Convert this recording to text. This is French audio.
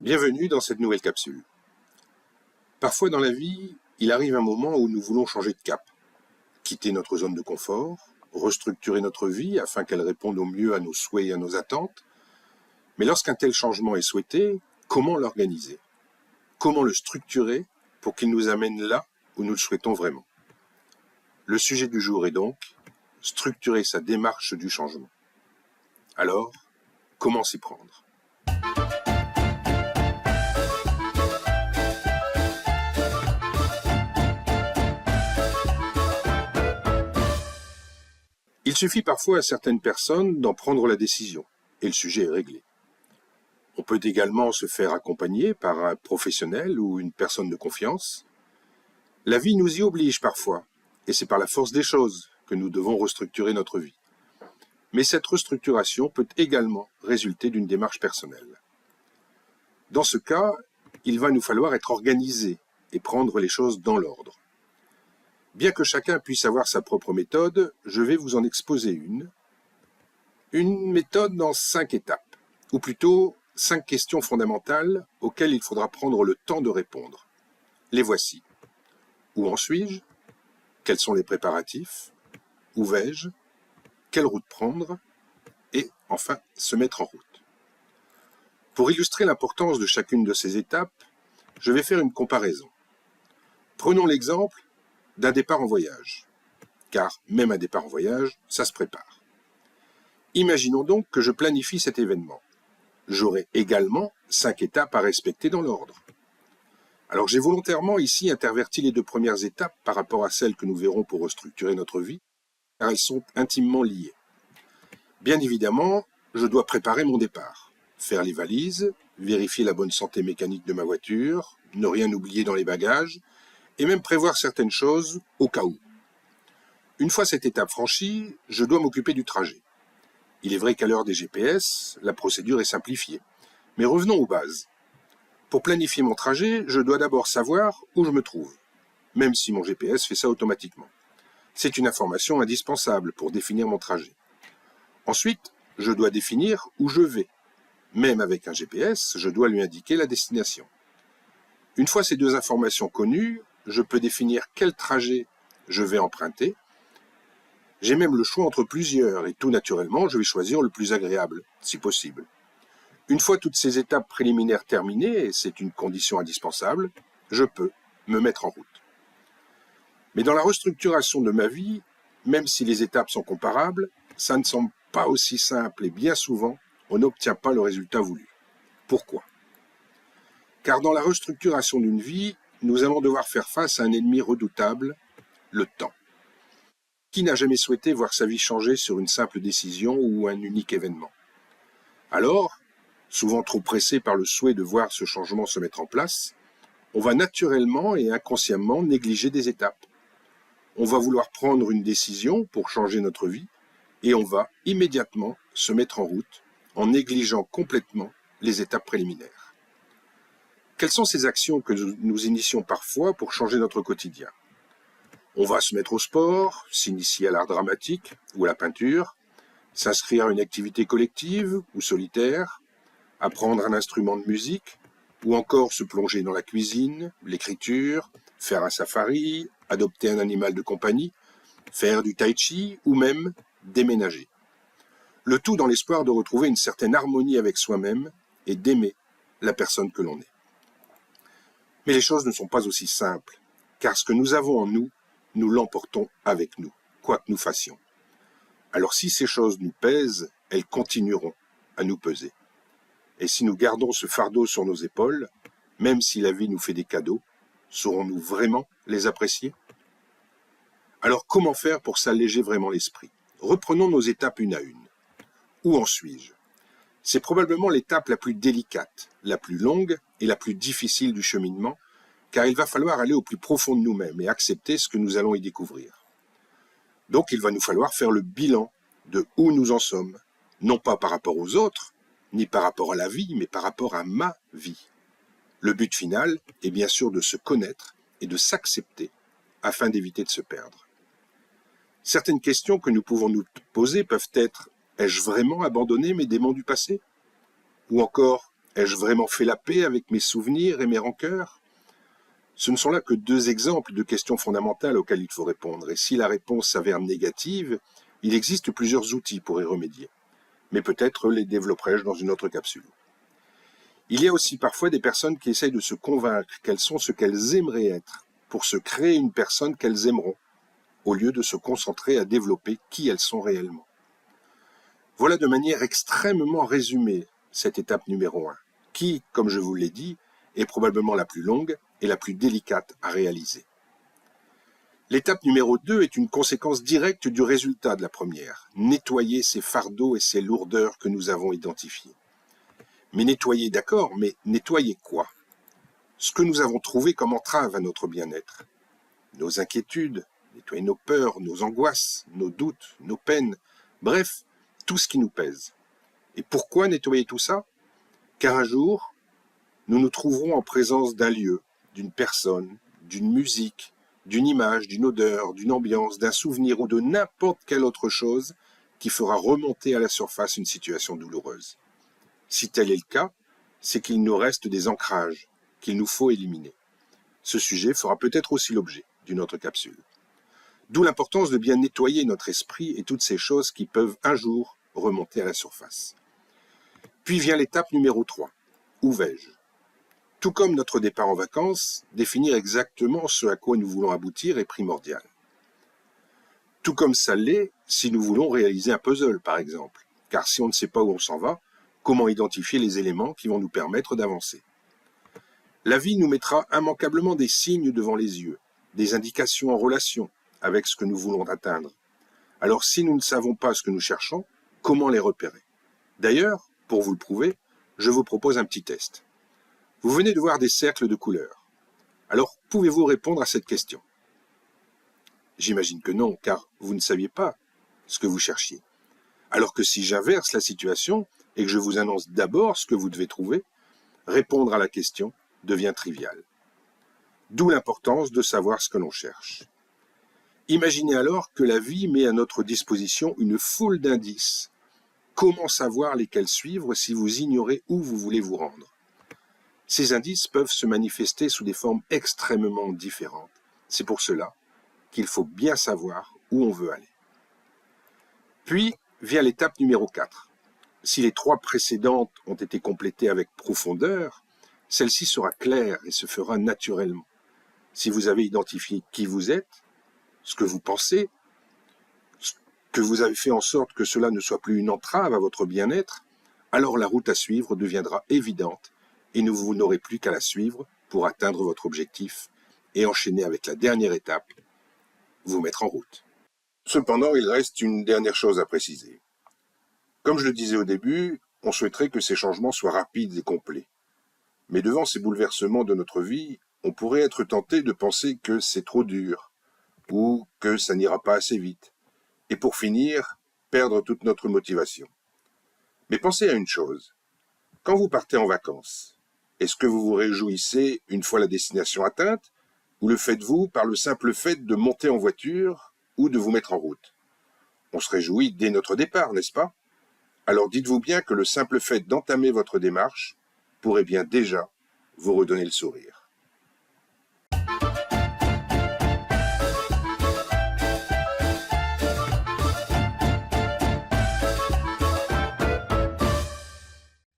Bienvenue dans cette nouvelle capsule. Parfois dans la vie, il arrive un moment où nous voulons changer de cap, quitter notre zone de confort, restructurer notre vie afin qu'elle réponde au mieux à nos souhaits et à nos attentes. Mais lorsqu'un tel changement est souhaité, comment l'organiser? Comment le structurer pour qu'il nous amène là où nous le souhaitons vraiment? Le sujet du jour est donc structurer sa démarche du changement. Alors, comment s'y prendre? Il suffit parfois à certaines personnes d'en prendre la décision, et le sujet est réglé. On peut également se faire accompagner par un professionnel ou une personne de confiance. La vie nous y oblige parfois, et c'est par la force des choses que nous devons restructurer notre vie. Mais cette restructuration peut également résulter d'une démarche personnelle. Dans ce cas, il va nous falloir être organisé et prendre les choses dans l'ordre. Bien que chacun puisse avoir sa propre méthode, je vais vous en exposer une. Une méthode en 5 étapes, ou plutôt 5 questions fondamentales auxquelles il faudra prendre le temps de répondre. Les voici. Où en suis-je? Quels sont les préparatifs? Où vais-je? Quelle route prendre? Et enfin, se mettre en route. Pour illustrer l'importance de chacune de ces étapes, je vais faire une comparaison. Prenons l'exemple d'un départ en voyage, car même un départ en voyage, ça se prépare. Imaginons donc que je planifie cet événement. J'aurai également 5 étapes à respecter dans l'ordre. Alors j'ai volontairement ici interverti les 2 premières étapes par rapport à celles que nous verrons pour restructurer notre vie, car elles sont intimement liées. Bien évidemment, je dois préparer mon départ, faire les valises, vérifier la bonne santé mécanique de ma voiture, ne rien oublier dans les bagages, et même prévoir certaines choses au cas où. Une fois cette étape franchie, je dois m'occuper du trajet. Il est vrai qu'à l'heure des GPS, la procédure est simplifiée. Mais revenons aux bases. Pour planifier mon trajet, je dois d'abord savoir où je me trouve, même si mon GPS fait ça automatiquement. C'est une information indispensable pour définir mon trajet. Ensuite, je dois définir où je vais. Même avec un GPS, je dois lui indiquer la destination. Une fois ces 2 informations connues, je peux définir quel trajet je vais emprunter. J'ai même le choix entre plusieurs et tout naturellement, je vais choisir le plus agréable, si possible. Une fois toutes ces étapes préliminaires terminées, et c'est une condition indispensable, je peux me mettre en route. Mais dans la restructuration de ma vie, même si les étapes sont comparables, ça ne semble pas aussi simple et bien souvent, on n'obtient pas le résultat voulu. Pourquoi? Car dans la restructuration d'une vie, nous allons devoir faire face à un ennemi redoutable, le temps. Qui n'a jamais souhaité voir sa vie changer sur une simple décision ou un unique événement? Alors, souvent trop pressé par le souhait de voir ce changement se mettre en place, on va naturellement et inconsciemment négliger des étapes. On va vouloir prendre une décision pour changer notre vie et on va immédiatement se mettre en route en négligeant complètement les étapes préliminaires. Quelles sont ces actions que nous initions parfois pour changer notre quotidien? On va se mettre au sport, s'initier à l'art dramatique ou à la peinture, s'inscrire à une activité collective ou solitaire, apprendre un instrument de musique, ou encore se plonger dans la cuisine, l'écriture, faire un safari, adopter un animal de compagnie, faire du tai chi ou même déménager. Le tout dans l'espoir de retrouver une certaine harmonie avec soi-même et d'aimer la personne que l'on est. Mais les choses ne sont pas aussi simples, car ce que nous avons en nous, nous l'emportons avec nous, quoi que nous fassions. Alors si ces choses nous pèsent, elles continueront à nous peser. Et si nous gardons ce fardeau sur nos épaules, même si la vie nous fait des cadeaux, saurons-nous vraiment les apprécier? Alors comment faire pour s'alléger vraiment l'esprit? Reprenons nos étapes une à une. Où en suis-je? C'est probablement l'étape la plus délicate, la plus longue et la plus difficile du cheminement, car il va falloir aller au plus profond de nous-mêmes et accepter ce que nous allons y découvrir. Donc il va nous falloir faire le bilan de où nous en sommes, non pas par rapport aux autres, ni par rapport à la vie, mais par rapport à ma vie. Le but final est bien sûr de se connaître et de s'accepter afin d'éviter de se perdre. Certaines questions que nous pouvons nous poser peuvent être: ai-je vraiment abandonné mes démons du passé? Ou encore, Ai-je vraiment fait la paix avec mes souvenirs et mes rancœurs? Ce ne sont là que deux exemples de questions fondamentales auxquelles il faut répondre, et si la réponse s'avère négative, il existe plusieurs outils pour y remédier, mais peut-être les développerai-je dans une autre capsule. Il y a aussi parfois des personnes qui essayent de se convaincre qu'elles sont ce qu'elles aimeraient être, pour se créer une personne qu'elles aimeront, au lieu de se concentrer à développer qui elles sont réellement. Voilà de manière extrêmement résumée cette étape numéro 1, qui, comme je vous l'ai dit, est probablement la plus longue et la plus délicate à réaliser. L'étape numéro 2 est une conséquence directe du résultat de la première, nettoyer ces fardeaux et ces lourdeurs que nous avons identifiés. Mais nettoyer, d'accord, mais nettoyer quoi? Ce que nous avons trouvé comme entrave à notre bien-être. Nos inquiétudes, nettoyer nos peurs, nos angoisses, nos doutes, nos peines, bref, tout ce qui nous pèse. Et pourquoi nettoyer tout ça? Car un jour, nous nous trouverons en présence d'un lieu, d'une personne, d'une musique, d'une image, d'une odeur, d'une ambiance, d'un souvenir ou de n'importe quelle autre chose qui fera remonter à la surface une situation douloureuse. Si tel est le cas, c'est qu'il nous reste des ancrages qu'il nous faut éliminer. Ce sujet fera peut-être aussi l'objet d'une autre capsule. D'où l'importance de bien nettoyer notre esprit et toutes ces choses qui peuvent un jour remonter à la surface. Puis vient l'étape numéro 3. Où vais-je? Tout comme notre départ en vacances, définir exactement ce à quoi nous voulons aboutir est primordial. Tout comme ça l'est si nous voulons réaliser un puzzle, par exemple. Car si on ne sait pas où on s'en va, comment identifier les éléments qui vont nous permettre d'avancer? La vie nous mettra immanquablement des signes devant les yeux, des indications en relation avec ce que nous voulons atteindre. Alors si nous ne savons pas ce que nous cherchons, comment les repérer? D'ailleurs, pour vous le prouver, je vous propose un petit test. Vous venez de voir des cercles de couleurs. Alors, pouvez-vous répondre à cette question? J'imagine que non, car vous ne saviez pas ce que vous cherchiez. Alors que si j'inverse la situation et que je vous annonce d'abord ce que vous devez trouver, répondre à la question devient trivial. D'où l'importance de savoir ce que l'on cherche. Imaginez alors que la vie met à notre disposition une foule d'indices. Comment savoir lesquels suivre si vous ignorez où vous voulez vous rendre? Ces indices peuvent se manifester sous des formes extrêmement différentes. C'est pour cela qu'il faut bien savoir où on veut aller. Puis vient l'étape numéro 4. Si les 3 précédentes ont été complétées avec profondeur, celle-ci sera claire et se fera naturellement. Si vous avez identifié qui vous êtes, ce que vous pensez, que vous avez fait en sorte que cela ne soit plus une entrave à votre bien-être, alors la route à suivre deviendra évidente et vous n'aurez plus qu'à la suivre pour atteindre votre objectif et enchaîner avec la dernière étape, vous mettre en route. Cependant, il reste une dernière chose à préciser. Comme je le disais au début, on souhaiterait que ces changements soient rapides et complets. Mais devant ces bouleversements de notre vie, on pourrait être tenté de penser que c'est trop dur ou que ça n'ira pas assez vite. Et pour finir, perdre toute notre motivation. Mais pensez à une chose. Quand vous partez en vacances, est-ce que vous vous réjouissez une fois la destination atteinte, ou le faites-vous par le simple fait de monter en voiture ou de vous mettre en route? On se réjouit dès notre départ, n'est-ce pas? Alors dites-vous bien que le simple fait d'entamer votre démarche pourrait bien déjà vous redonner le sourire.